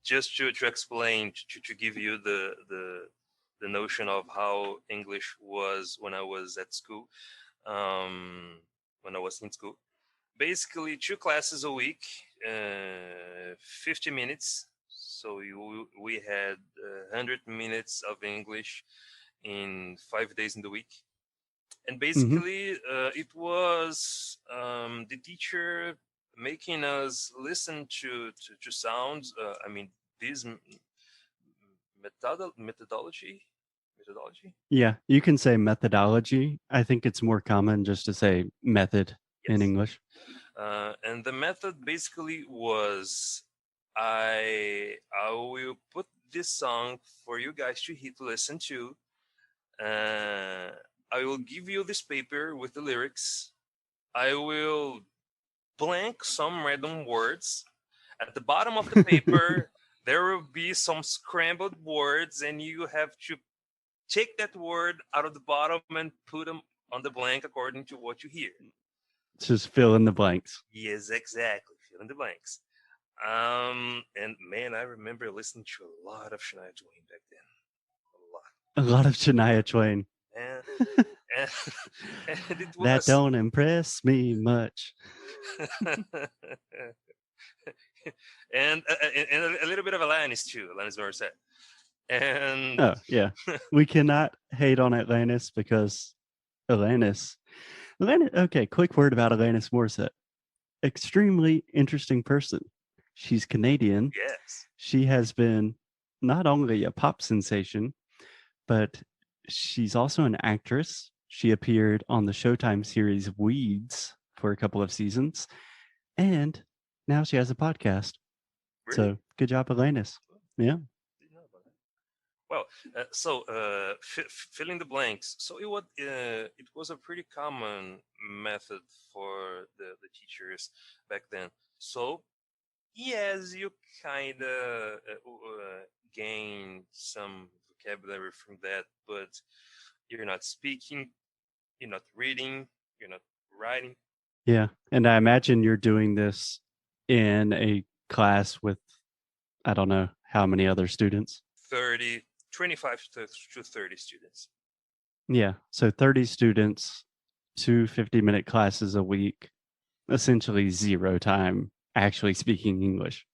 just to explain, to give you the notion of how English was when I was at school, when I was in school. Basically, 2 classes a week, 50 minutes. So we had 100 minutes of English in 5 days in the week. And Hmm. basically, it was the teacher making us listen to sounds. I mean, this methodology. Yeah, you can say methodology. I think it's more common just to say method in Yes. English. And the method basically was I will put this song for you guys to listen to. Uh, I will give you this paper with the lyrics. I will blank some random words. At the bottom of the paper, there will be some scrambled words, and you have to take that word out of the bottom and put them on the blank according to what you hear. Just fill in the blanks. Yes, exactly. Fill in the blanks. And man, I remember listening to a lot of Shania Twain back then. A lot. A lot of Shania Twain. And, and, and it That was. don't impress me much. And a little bit of Alanis too, Alanis Morissette. And Oh, yeah. We cannot hate on Atlantis because Atlantis. Okay, quick word about Alanis Morissette. Extremely interesting person. She's Canadian. yes, She has been not only a pop sensation, but she's also an actress. She appeared on the Showtime series Weeds for a couple of seasons, and now she has a podcast. really. So good job, Alanis. Yeah. Didn't know about that. Well, fill in the blanks. So it was a pretty common method for the teachers back then. So yes, you kind of gain some vocabulary from that, but you're not speaking, you're not reading, you're not writing. Yeah. And I imagine you're doing this in a class with, I don't know how many other students. 30, 25 to 30 students. Yeah. So 30 students, 2 50-minute classes a week, essentially zero time actually speaking English.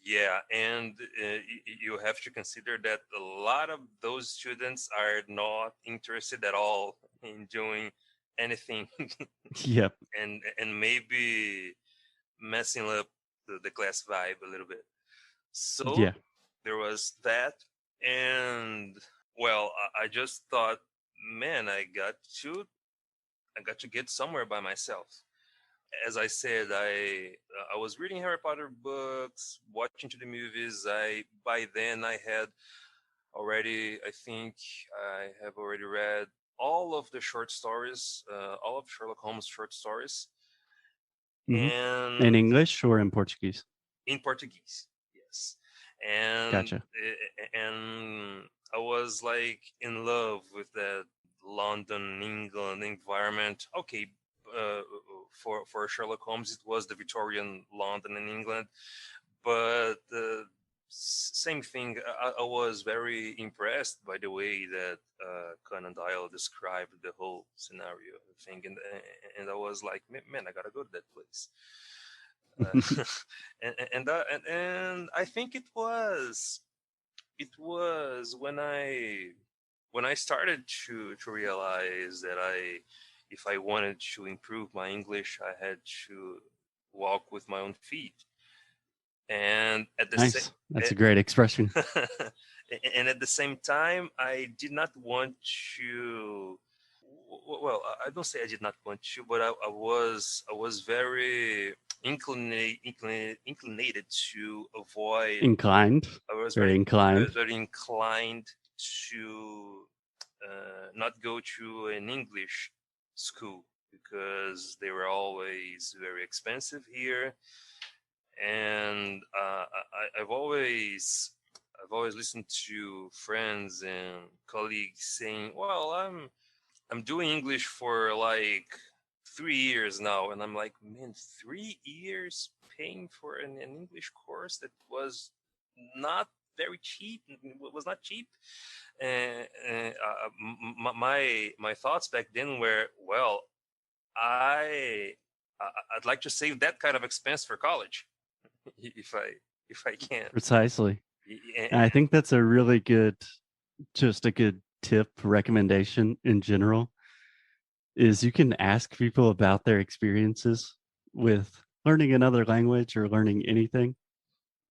Yeah, and you have to consider that a lot of those students are not interested at all in doing anything, Yep. and maybe messing up the class vibe a little bit. So Yeah. there was that, and well, I just thought, man, I got to get somewhere by myself. As I said, I was reading Harry Potter books, watching to the movies. I By then I had already, I think I have already read all of the short stories, all of Sherlock Holmes short stories, Hmm. In and English or in Portuguese? in Portuguese, yes, and Gotcha. and I was like in love with that London, England environment. Okay, uh, for Sherlock Holmes, it was the Victorian London in England, but same thing. I was very impressed by the way that Conan Doyle described the whole scenario thing, and I was like, man, I gotta go to that place. Uh, and I think it was when I started to realize that if I wanted to improve my English, I had to walk with my own feet. And at the same Nice. That's a great expression. and at the same time, I did not want to. Well, I don't say I did not want to, but I was very inclinated to avoid. Inclined. I was Very inclined. very inclined to not go to an English school because they were always very expensive here, and I've always listened to friends and colleagues saying, "Well, I'm doing English for like 3 years now," and I'm like, "Man, 3 years paying for an English course that was not very cheap. It was not cheap. My thoughts back then were, well, I I'd like to save that kind of expense for college if I can. Precisely. And And I think that's a really good, just a good tip recommendation in general, is you can ask people about their experiences with learning another language or learning anything.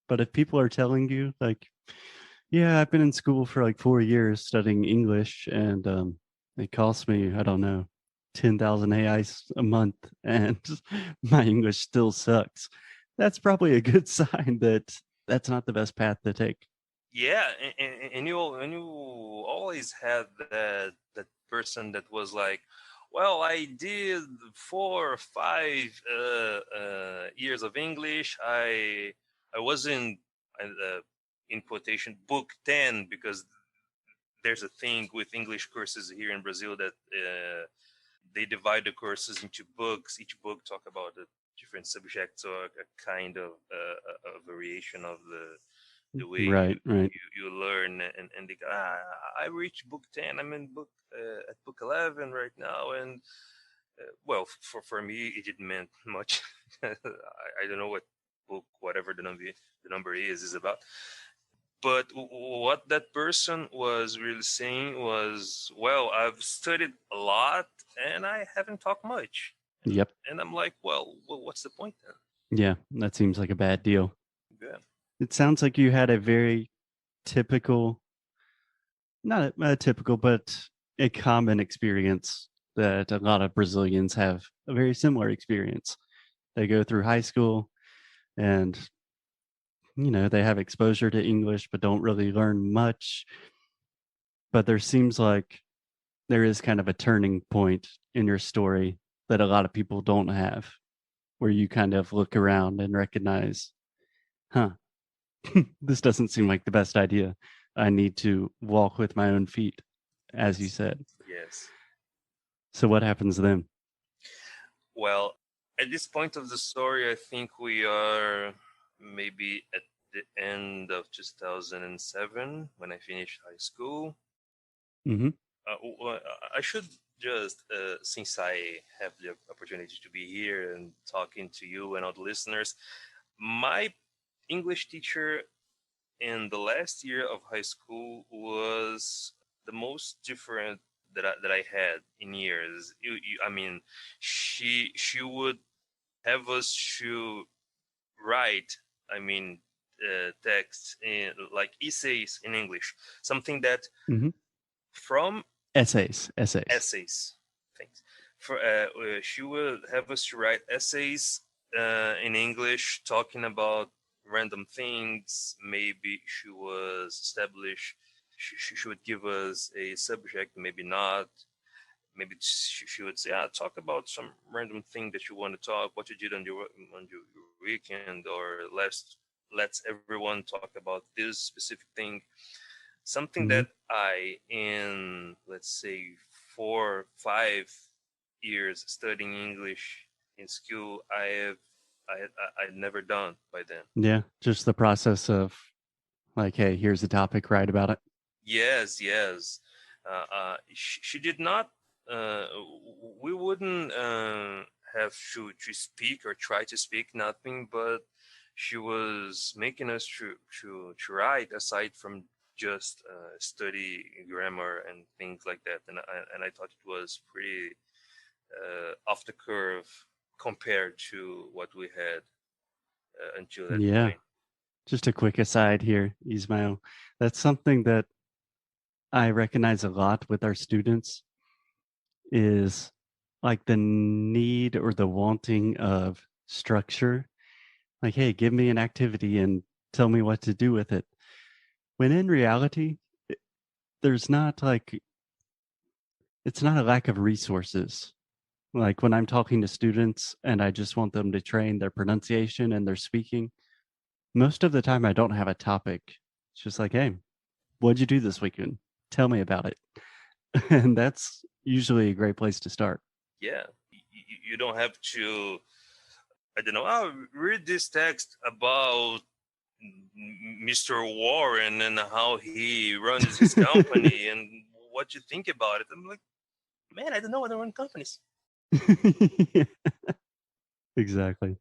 But if people are telling you like, yeah, I've been in school for like 4 years studying English, and it costs me, I don't know, 10,000 AIs a month, and my English still sucks. That's probably a good sign that that's not the best path to take. yeah, and you always had that person that was like, well, I did 4 or 5 years of English. I was in quotation book 10, because there's a thing with English courses here in Brazil that they divide the courses into books. Each book talk about a different subject, or a kind of a variation of the way Right, right. you learn. And they go, I reached book 10. I'm in book at book 11 right now. And well, for me, it didn't mean much. I don't know what book, whatever the number is about. But what that person was really saying was, well, I've studied a lot and I haven't talked much. Yep. And I'm like, well, what's the point then? Yeah, that seems like a bad deal. Yeah. It sounds like you had a very typical, not a typical, but a common experience that a lot of Brazilians have a very similar experience. They go through high school and, they have exposure to English, but don't really learn much. But there seems like there is kind of a turning point in your story that a lot of people don't have, where you kind of look around and recognize, huh, this doesn't seem like the best idea. I need to walk with my own feet, as you said. Yes. So what happens then? Well, at this point of the story, I think we are maybe at the end of 2007 when I finished high school. Mm-hmm. I should just, since I have the opportunity to be here and talking to you and all the listeners, my English teacher in the last year of high school was the most different that I had in years. I mean, she would have us to write. I mean, texts in like essays in English, something that Mm-hmm. from Essays. essays. Thanks. She would have us to write essays in English, talking about random things. Maybe she was established. She would give us a subject, maybe not. Maybe she would say, talk about some random thing that you want to talk, what you did on your weekend, or let's everyone talk about this specific thing. Something Mm-hmm. that I, in let's say 4 5 years studying English in school, I'd never done by then. Yeah, just the process of like, hey, here's the topic, write about it. Yes. She did not. Uh, we wouldn't have to speak or try to speak nothing, but she was making us to write, aside from just study grammar and things like that. And I thought it was pretty off the curve compared to what we had until that Yeah. point. Just a quick aside here, Ismael. That's something that I recognize a lot with our students, is like the need or the wanting of structure. Like, hey, give me an activity and tell me what to do with it. When in reality, there's not like, it's not a lack of resources. Like when I'm talking to students and I just want them to train their pronunciation and their speaking, most of the time I don't have a topic. It's just like, hey, what'd you do this weekend? Tell me about it. And that's usually a great place to start. Yeah, you don't have to, I don't know, read this text about Mr. Warren and how he runs his company and what you think about it. I'm like, man, I don't know how to run companies. Exactly.